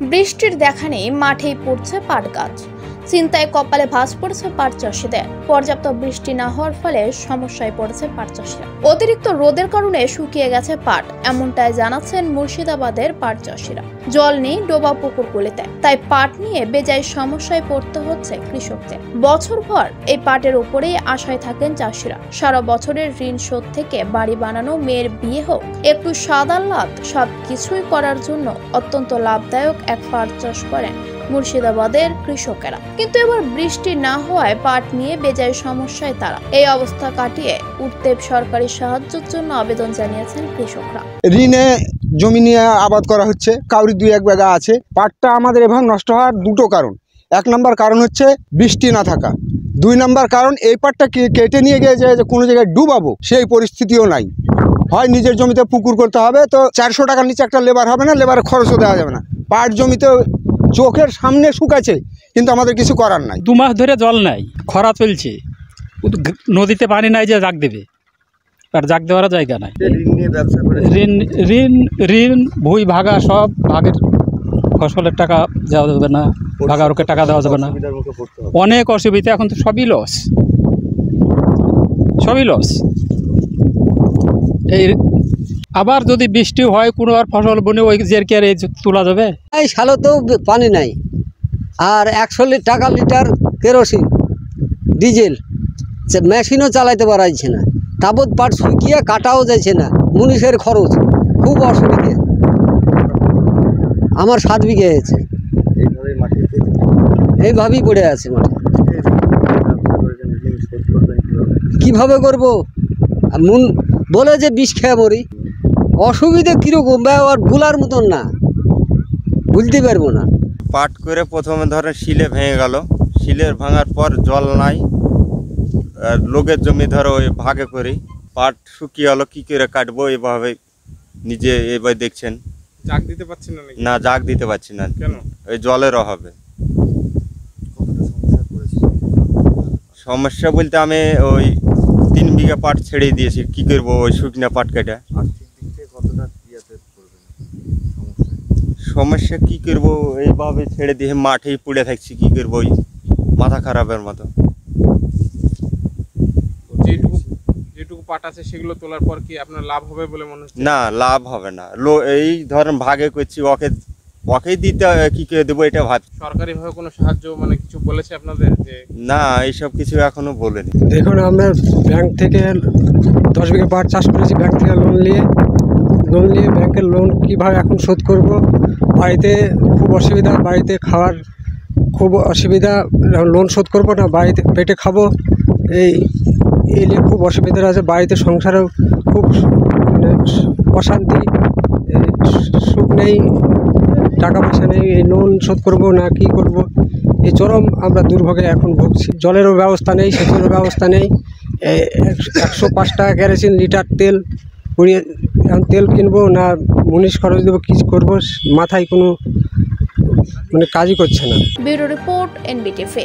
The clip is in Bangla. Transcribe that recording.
বৃষ্টির দেখা নেই, মাঠেই পড়ছে পাট গাছ। চিন্তায় কপালে ভাঁজ পড়েছে পাট চাষিদের। পর্যাপ্ত বৃষ্টি না হওয়ার ফলে সমস্যায় পড়েছে পাট চাষিরা। অতিরিক্ত রোদের কারণে শুকিয়ে গেছে পাট, এমনটাই জানাচ্ছেন মুর্শিদাবাদের পাট চাষিরা। জল নেই ডোবা পুকুরগুলিতে, তাই পাট নিয়ে বেজায় সমস্যায় পড়তে হচ্ছে কৃষকদের। বছরভর এই পাটের উপরেই আশায় থাকেন চাষিরা। সারা বছরের ঋণ শোধ থেকে বাড়ি বানানো, মেয়ের বিয়ে হোক, একটু স্বাদ আহ্লাদ, সবকিছুই করার জন্য অত্যন্ত লাভদায়ক এক পাট চাষ করেন মুর্শিদাবাদের কৃষকেরা। কিন্তু এবার বৃষ্টি না হওয়ায় পাট নিয়ে বেজায় সমস্যায় তারা। এই অবস্থা কাটিয়ে উঠতে সরকারি সাহায্যের জন্য আবেদন জানিয়েছেন কৃষকরা। ঋণে জমি নিয়ে আবাদ করা হচ্ছে, কাউরি 2-1 বিঘা আছে। পাটটা আমাদের এভাবে নষ্ট হওয়ার দুটো কারণ। 1 নম্বর কারণ হচ্ছে বৃষ্টি না থাকা। 2 নম্বর কারণ এই পাটটা কেটে নিয়ে গিয়ে যে কোনো জায়গায় ডুবাবো সেই পরিস্থিতিও নাই। হয় নিজের জমিতে পুকুর করতে হবে, তো 400 টাকার নিচে একটা লেবার হবে না, লেবারের খরচও দেওয়া যাবে না। পাট জমিতে চোখের সামনে শুকাচ্ছে, কিন্তু আমাদের কিছু করার নাই। 2 মাস ধরে জল নাই, খরা চলছে, নদীতে পানি নাই যে জাগ দেবে, আর জাগ দেওয়ার জায়গা নাই। ঋণ ভুই ভাগা, সব ভাগের ফসলের টাকা দেওয়া যাবে না, ভাগার ওকে টাকা দেওয়া যাবে না, অনেক অসুবিধা। এখন তো সবই লস। এই আবার যদি বৃষ্টি হয়, কোনো আর ফসল বনে ওই যে কি আর তোলা যাবে? এই সালে তো পানি নাই, আর 100 টাকা লিটার কেরোসিন, ডিজেল, মেশিনও চালাইতে পারাইছে না। তাবৎ পাট শুকিয়ে কাটাও যাচ্ছে না, মুনিশের খরচ, খুব অসুবিধে। আমার 7 বিঘে হয়েছে, এইভাবেই পড়ে আছে মাঠে। কিভাবে করবো? বলে যে বিষ খেয়ে মরি। অসুবিধা কিরকম আর ভুলার মতন না, বুঝতে পারবো না। পাট করে প্রথমে ধরেন শিলে ভেঙে গেল, শিলের ভাঙার পর জল নাই, আর লোকের জমি ধরো ওই ভাগে করি। পাট শুকিয়ে গেলো, কী করে কাটবো? এইভাবে নিজে এবার দেখছেন। জাগ দিতে পারছি না? না, জাগ দিতে পারছি না। কেন? ওই জলের অভাবে। সমস্যা বলতে আমি ওই 3 বিঘা পাট ছেড়ে দিয়েছি, কি করবো ওই শুকনা পাট কেটে। সমস্যা কি করবো, এইভাবে ছেড়ে দিয়ে মাঠেই পড়ে থাকছি, কি করবো? ওই মাথা খারাপের মতো। যেটুকু পাট আছে সেগুলো তোলার পর কি আপনার লাভ হবে বলে মনে হচ্ছে? না, লাভ হবে না। এই ধরেন ভাগে করছি, ওকেই দিতে কি করে দেবো এটা ভাবছি। সরকারিভাবে কোনো সাহায্য মানে কিছু বলেছে আপনাদের? যে না, এইসব কিছু এখনো বলেনি। দেখুন, আমরা ব্যাংক থেকে 10 বিঘা পাট চাষ করেছি। ব্যাংক থেকে লোন নিয়ে ব্যাংকের লোন কীভাবে এখন শোধ করব? বাড়িতে খুব অসুবিধা, বাড়িতে খাওয়ার খুব অসুবিধা। লোন শোধ করব না, বাড়িতে পেটে খাবো, এই নিয়ে খুব অসুবিধা আছে। বাড়িতে সংসারেও খুব মানে অশান্তি, সুখ নেই, টাকা পয়সা নেই। এই লোন শোধ করব না কি করব, এই চরম আমরা দুর্ভোগে এখন ভুগছি। জলেরও ব্যবস্থা নেই, সেচেরও ব্যবস্থা নেই। 105 টাকা কেরোসিন লিটার তেল পুড়িয়ে, এখন তেল কিনবো না মুনিশ খরচ দেবো, কী করবো মাথায় কোনো মানে কাজই করছে না। Bureau report, NBTV।